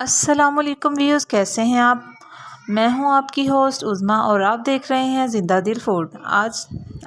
अस्सलामुअलैकुम व्यूअर्स, कैसे हैं आप। मैं हूं आपकी होस्ट उज़मा और आप देख रहे हैं ज़िंदा दिल फूड।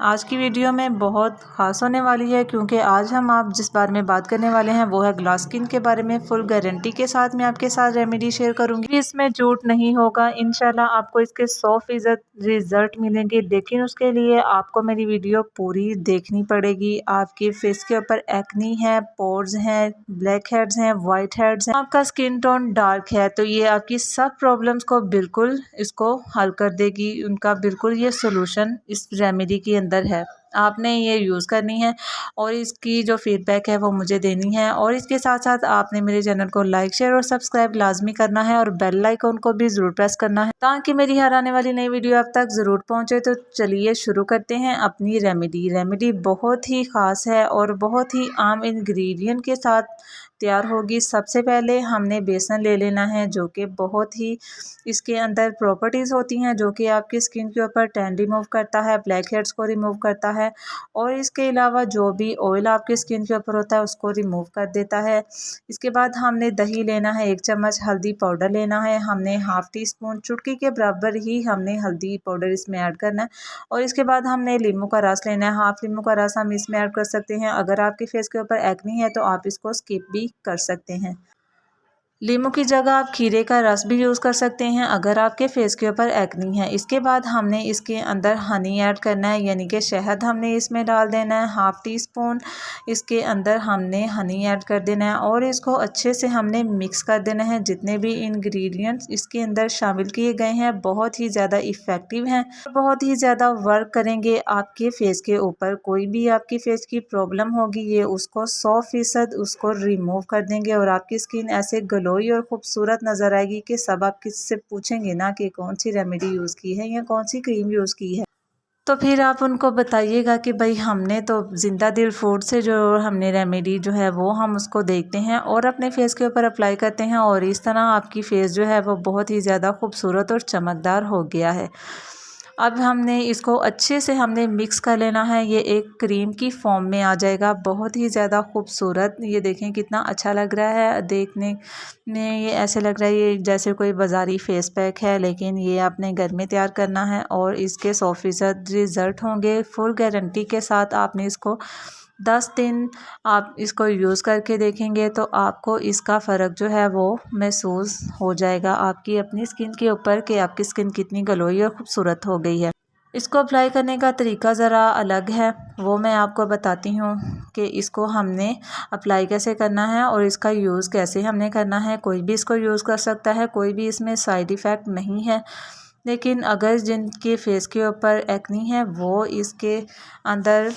आज की वीडियो में बहुत ख़ास होने वाली है क्योंकि आज हम आप जिस बारे में बात करने वाले हैं वो है ग्लास स्किन के बारे में। फुल गारंटी के साथ मैं आपके साथ रेमेडी शेयर करूंगी। इसमें झूठ नहीं होगा, इंशाल्लाह आपको इसके 100% रिजल्ट मिलेंगे, लेकिन उसके लिए आपको मेरी वीडियो पूरी देखनी पड़ेगी। आपके फेस के ऊपर एक्नी है, पोर्स हैं, ब्लैक हेड्स हैं, वाइट हेड्स हैं, आपका स्किन टोन डार्क है, तो ये आपकी सब प्रॉब्लम्स को बिल्कुल इसको हल कर देगी। उनका बिल्कुल ये सोल्यूशन इस रेमेडी के अंदर है। आपने ये यूज़ करनी है और इसकी जो फीडबैक है वो मुझे देनी है। और इसके साथ साथ आपने मेरे चैनल को लाइक, शेयर और सब्सक्राइब लाजमी करना है और बेल आइकन को भी ज़रूर प्रेस करना है ताकि मेरी हर आने वाली नई वीडियो आप तक ज़रूर पहुंचे। तो चलिए शुरू करते हैं अपनी रेमेडी बहुत ही ख़ास है और बहुत ही आम इंग्रेडिएंट के साथ तैयार होगी। सबसे पहले हमने बेसन ले लेना है जो कि बहुत ही इसके अंदर प्रॉपर्टीज़ होती हैं जो कि आपकी स्किन के ऊपर टैन रिमूव करता है, ब्लैक हेड्स को रिमूव करता है और इसके अलावा जो भी ऑयल आपकी स्किन के ऊपर होता है उसको रिमूव कर देता है। इसके बाद हमने दही लेना है, 1 चम्मच हल्दी पाउडर लेना है, हमने हाफ़ टी स्पून चुटकी के बराबर ही हमने हल्दी पाउडर इसमें ऐड करना है। और इसके बाद हमने नींबू का रस लेना है, हाफ नींबू का रस हम इसमें ऐड कर सकते हैं। अगर आपके फेस के ऊपर एक्नी है तो आप इसको स्किप भी कर सकते हैं। लीमू की जगह आप खीरे का रस भी यूज़ कर सकते हैं अगर आपके फेस के ऊपर एक्नी है। इसके बाद हमने इसके अंदर हनी ऐड करना है, यानी कि शहद हमने इसमें डाल देना है, हाफ़ टी स्पून इसके अंदर हमने हनी ऐड कर देना है और इसको अच्छे से हमने मिक्स कर देना है। जितने भी इंग्रेडिएंट्स इसके अंदर शामिल किए गए हैं बहुत ही ज़्यादा इफ़ेक्टिव हैं, बहुत ही ज़्यादा वर्क करेंगे आपके फेस के ऊपर। कोई भी आपकी फेस की प्रॉब्लम होगी ये उसको 100% उसको रिमूव कर देंगे और आपकी स्किन ऐसे ग्लोई और खूबसूरत नज़र आएगी कि सब आप किससे पूछेंगे ना कि कौन सी रेमेडी यूज़ की है या कौन सी क्रीम यूज़ की है। तो फिर आप उनको बताइएगा कि भाई हमने तो ज़िंदा दिल फूड से जो हमने रेमेडी जो है वो हम उसको देखते हैं और अपने फेस के ऊपर अप्लाई करते हैं और इस तरह आपकी फेस जो है वो बहुत ही ज़्यादा खूबसूरत और चमकदार हो गया है। अब हमने इसको अच्छे से हमने मिक्स कर लेना है, ये एक क्रीम की फॉर्म में आ जाएगा, बहुत ही ज़्यादा खूबसूरत। ये देखें कितना अच्छा लग रहा है देखने में, ये ऐसे लग रहा है ये जैसे कोई बाज़ारी फेस पैक है, लेकिन ये आपने घर में तैयार करना है और इसके 100% रिज़ल्ट होंगे। फुल गारंटी के साथ आपने इसको 10 दिन आप इसको यूज़ करके देखेंगे तो आपको इसका फ़र्क जो है वो महसूस हो जाएगा आपकी अपनी स्किन के ऊपर कि आपकी स्किन कितनी ग्लोई और ख़ूबसूरत हो गई है। इसको अप्लाई करने का तरीका ज़रा अलग है, वो मैं आपको बताती हूँ कि इसको हमने अप्लाई कैसे करना है और इसका यूज़ कैसे हमने करना है। कोई भी इसको यूज़ कर सकता है, कोई भी इसमें साइड इफ़ेक्ट नहीं है, लेकिन अगर जिनके फेस के ऊपर एक्नी है वो इसके अंदर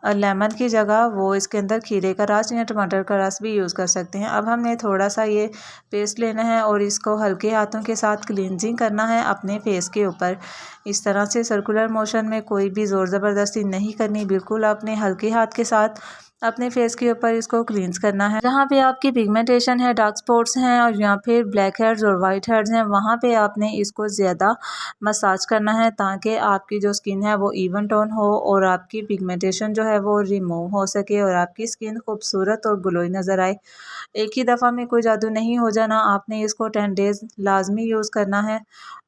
लेमन की जगह वो इसके अंदर खीरे का रस या टमाटर का रस भी यूज़ कर सकते हैं। अब हमने थोड़ा सा ये पेस्ट लेना है और इसको हल्के हाथों के साथ क्लींजिंग करना है अपने फेस के ऊपर। इस तरह से सर्कुलर मोशन में, कोई भी ज़ोर ज़बरदस्ती नहीं करनी, बिल्कुल अपने हल्के हाथ के साथ अपने फेस के ऊपर इसको क्लींस करना है। जहाँ पे आपकी पिगमेंटेशन है, डार्क स्पॉट्स हैं और यहाँ पे ब्लैक हेड्स और वाइट हेड्स हैं, वहाँ पे आपने इसको ज़्यादा मसाज करना है ताकि आपकी जो स्किन है वो इवन टोन हो और आपकी पिगमेंटेशन जो है वो रिमूव हो सके और आपकी स्किन खूबसूरत और ग्लोई नज़र आए। एक ही दफ़ा में कोई जादू नहीं हो जाना, आपने इसको 10 डेज़ लाजमी यूज़ करना है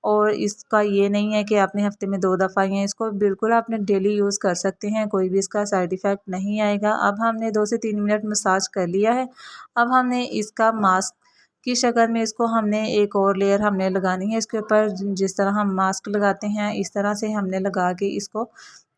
और इसका ये नहीं है कि आपने हफ्ते में 2 दफ़ा या इसको बिल्कुल आपने डेली यूज़ कर सकते हैं, कोई भी इसका साइड इफ़ेक्ट नहीं आएगा। अब हमने 2 से 3 मिनट मसाज कर लिया है। अब हमने इसका मास्क की शक्ल में इसको हमने एक और लेयर हमने लगानी है इसके ऊपर। जिस तरह हम मास्क लगाते हैं इस तरह से हमने लगा के इसको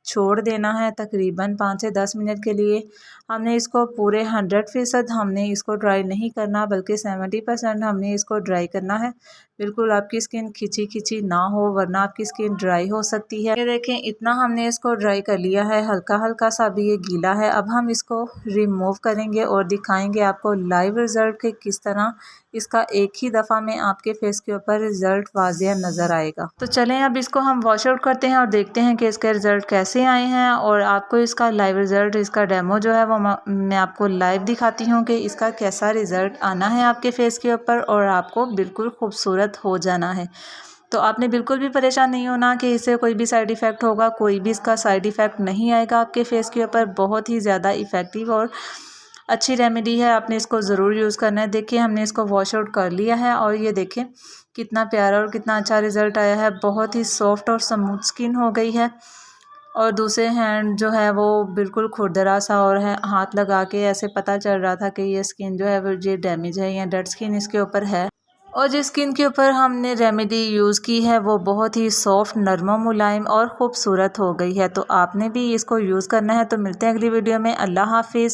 छोड़ देना है तकरीबन 5 से 10 मिनट के लिए। हमने इसको पूरे 100% हमने इसको ड्राई नहीं करना, बल्कि 70% हमने इसको ड्राई करना है। बिल्कुल आपकी स्किन खिंची खिंची ना हो, वरना आपकी स्किन ड्राई हो सकती है। ये देखें इतना हमने इसको ड्राई कर लिया है, हल्का हल्का सा भी ये गीला है। अब हम इसको रिमूव करेंगे और दिखाएंगे आपको लाइव रिज़ल्ट के किस तरह इसका एक ही दफ़ा में आपके फेस के ऊपर रिज़ल्ट वाज़िया नज़र आएगा। तो चलें अब इसको हम वॉश आउट करते हैं और देखते हैं कि इसके रिज़ल्ट कैसे आए हैं और आपको इसका लाइव रिज़ल्ट, इसका डेमो जो है वो मैं आपको लाइव दिखाती हूँ कि इसका कैसा रिज़ल्ट आना है आपके फेस के ऊपर और आपको बिल्कुल खूबसूरत हो जाना है। तो आपने बिल्कुल भी परेशान नहीं होना कि इससे कोई भी साइड इफ़ेक्ट होगा, कोई भी इसका साइड इफ़ेक्ट नहीं आएगा आपके फेस के ऊपर। बहुत ही ज़्यादा इफ़ेक्टिव और अच्छी रेमेडी है, आपने इसको ज़रूर यूज़ करना है। देखिए हमने इसको वॉश आउट कर लिया है और ये देखें कितना प्यारा और कितना अच्छा रिज़ल्ट आया है। बहुत ही सॉफ्ट और स्मूथ स्किन हो गई है और दूसरे हैंड जो है वो बिल्कुल खुरदरा सा और है, हाथ लगा के ऐसे पता चल रहा था कि ये स्किन जो है वो ये डैमेज है या डेड स्किन इसके ऊपर है। और जिस स्किन के ऊपर हमने रेमेडी यूज़ की है वो बहुत ही सॉफ्ट, नरम, मुलायम और ख़ूबसूरत हो गई है। तो आपने भी इसको यूज़ करना है। तो मिलते हैं अगली वीडियो में। अल्लाह हाफिज़।